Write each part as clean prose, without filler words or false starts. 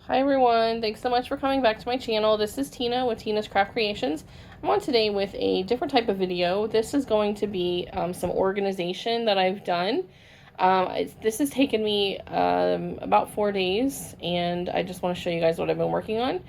Hi everyone, thanks so much for coming back to my channel. This is Tina with Tina's Craft Creations. I'm on today with a different type of video. This is going to be some organization that I've done. This has taken me about 4 days, and I just want to show you guys what I've been working on.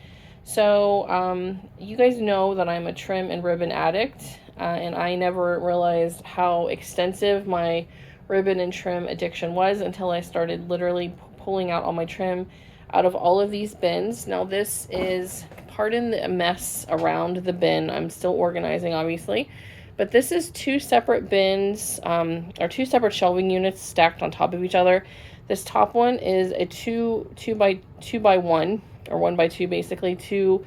So you guys know that I'm a trim and ribbon addict, and I never realized how extensive my ribbon and trim addiction was until I started literally pulling out all my trim out of all of these bins. Now this is, pardon the mess around the bin, I'm still organizing obviously, but this is two separate bins, or two separate shelving units stacked on top of each other. This top one is a two by one, or 1 by 2 basically, two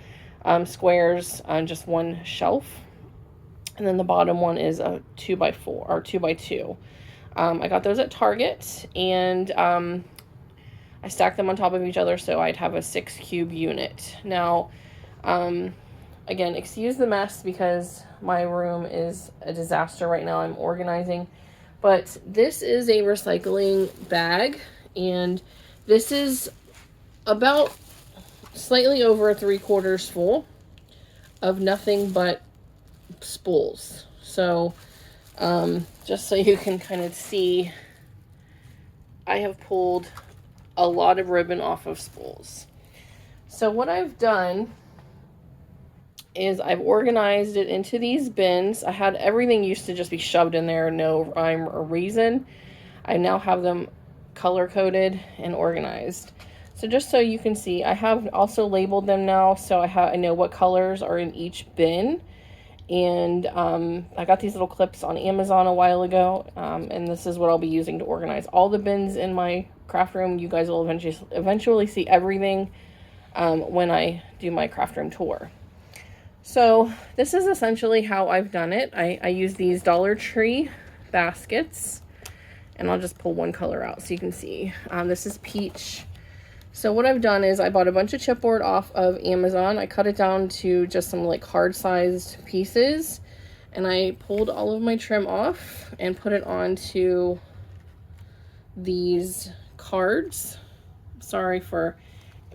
squares on just one shelf. And then the bottom one is a 2 by 4 or 2 by 2. I got those at Target, and I stacked them on top of each other so I'd have a 6 cube unit. Now, again, excuse the mess because my room is a disaster right now. I'm organizing, but this is a recycling bag, and this is about slightly over 3/4 full of nothing but spools. So, just so you can kind of see, I have pulled a lot of ribbon off of spools. So what I've done is I've organized it into these bins. I had everything used to just be shoved in there, no rhyme or reason. I now have them color coded and organized. So just so you can see, I have also labeled them now, so I know what colors are in each bin. And I got these little clips on Amazon a while ago, and this is what I'll be using to organize all the bins in my craft room. You guys will eventually see everything when I do my craft room tour. So this is essentially how I've done it. I use these Dollar Tree baskets, and I'll just pull one color out so you can see. This is peach. So what I've done is I bought a bunch of chipboard off of Amazon. I cut it down to just some like hard-sized pieces, and I pulled all of my trim off and put it onto these cards. Sorry for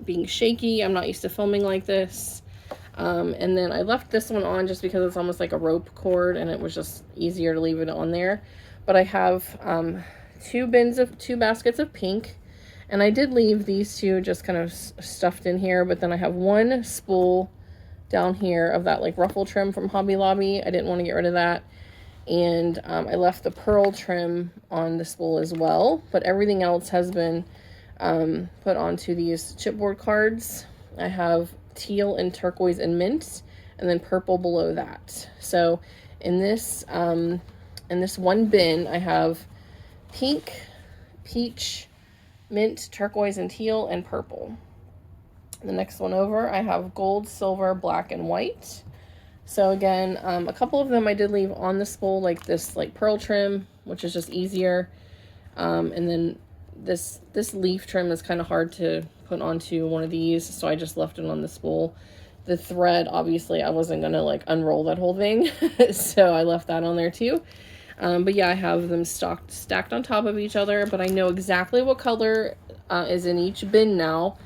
being shaky. I'm not used to filming like this. And then I left this one on just because it's almost like a rope cord, and it was just easier to leave it on there. But I have two baskets of pink. And I did leave these two just kind of stuffed in here, but then I have one spool down here of that like ruffle trim from Hobby Lobby. I didn't want to get rid of that. And I left the pearl trim on the spool as well, but everything else has been put onto these chipboard cards. I have teal and turquoise and mint, and then purple below that. So in this one bin, I have pink, peach, mint, turquoise, and teal, and purple. The next one over, I have gold, silver, black, and white. So again, a couple of them I did leave on the spool, like this like pearl trim, which is just easier. And then this leaf trim is kind of hard to put onto one of these, so I just left it on the spool. The thread, obviously, I wasn't gonna like unroll that whole thing, so I left that on there too. But yeah, I have them stacked on top of each other, but I know exactly what color is in each bin now,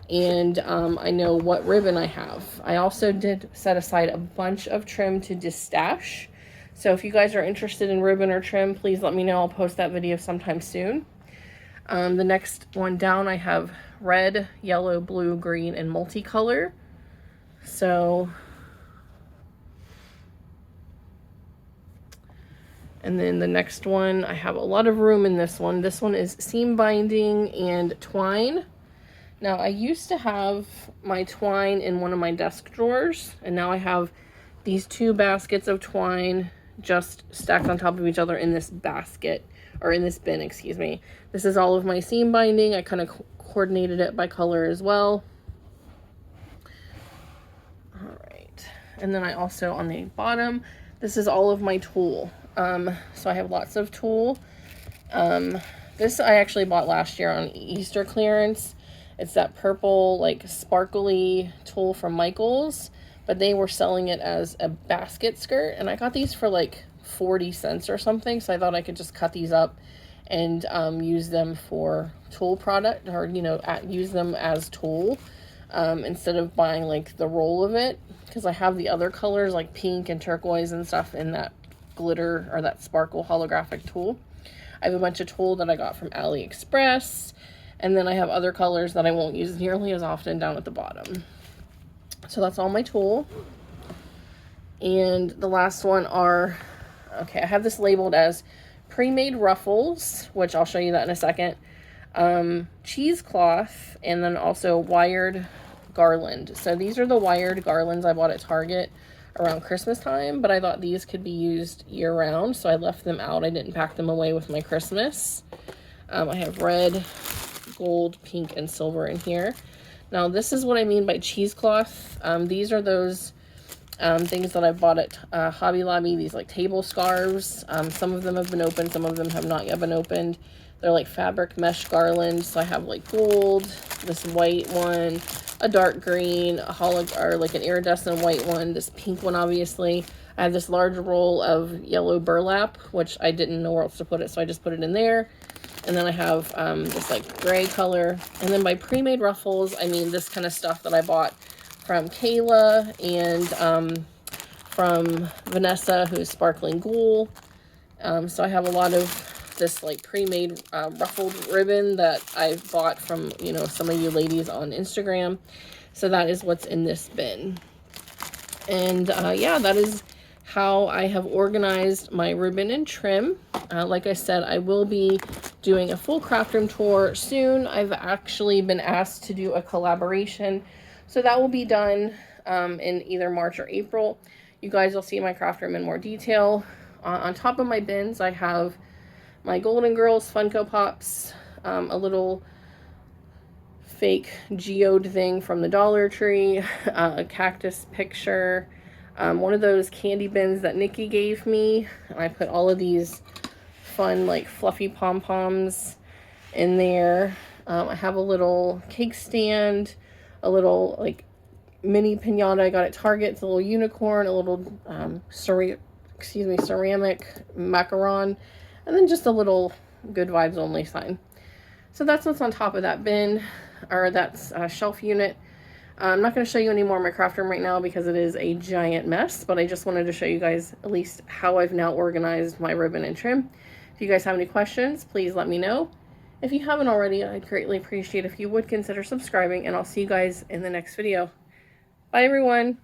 and I know what ribbon I have. I also did set aside a bunch of trim to distash, so if you guys are interested in ribbon or trim, please let me know. I'll post that video sometime soon. The next one down, I have red, yellow, blue, green, and multicolor. So... And then the next one, I have a lot of room in this one. This one is seam binding and twine. Now, I used to have my twine in one of my desk drawers, and now I have these two baskets of twine just stacked on top of each other in this basket, or in this bin, excuse me. This is all of my seam binding. I kind of coordinated it by color as well. All right. And then I also, on the bottom, this is all of my tulle. So I have lots of tulle. This I actually bought last year on Easter clearance. It's that purple, like, sparkly tulle from Michaels, but they were selling it as a basket skirt, and I got these for like 40 cents or something, so I thought I could just cut these up and use them for tool product, or, you know, use them as tool instead of buying like the roll of it, because I have the other colors like pink and turquoise and stuff in that glitter or that sparkle holographic tool. I have a bunch of tulle that I got from AliExpress, and then I have other colors that I won't use nearly as often down at the bottom. So that's all my tulle. And the last one are, okay, I have this labeled as pre-made ruffles, which I'll show you that in a second, cheesecloth, and then also wired garland. So these are the wired garlands I bought at Target around Christmas time, but I thought these could be used year-round, so I left them out. I didn't pack them away with my Christmas. I have red, gold, pink, and silver in here. Now, this is what I mean by cheesecloth. These are those things that I bought at Hobby Lobby, these like table scarves. Some of them have been opened, some of them have not yet been opened. They're like fabric mesh garland. So I have like gold, this white one, a dark green, or like an iridescent white one, this pink one obviously. I have this large roll of yellow burlap, which I didn't know where else to put it, so I just put it in there. And then I have this like gray color. And then by pre-made ruffles, I mean this kind of stuff that I bought from Kayla and from Vanessa, who's Sparkling Ghoul. So I have a lot of this like pre-made ruffled ribbon that I bought from, you know, some of you ladies on Instagram. So that is what's in this bin. And yeah, that is how I have organized my ribbon and trim. Like I said, I will be doing a full craft room tour soon. I've actually been asked to do a collaboration, so that will be done in either March or April. You guys will see my craft room in more detail. On top of my bins, I have my Golden Girls Funko Pops, a little fake geode thing from the Dollar Tree, a cactus picture, one of those candy bins that Nikki gave me. And I put all of these fun like fluffy pom-poms in there. I have a little cake stand, a little like mini piñata I got at Target. It's a little unicorn, a little ceramic macaron, and then just a little good vibes only sign. So that's what's on top of that bin, or that's shelf unit. I'm not going to show you any more of my craft room right now because it is a giant mess, but I just wanted to show you guys at least how I've now organized my ribbon and trim. If you guys have any questions, please let me know. If you haven't already, I'd greatly appreciate if you would consider subscribing, and I'll see you guys in the next video. Bye, everyone.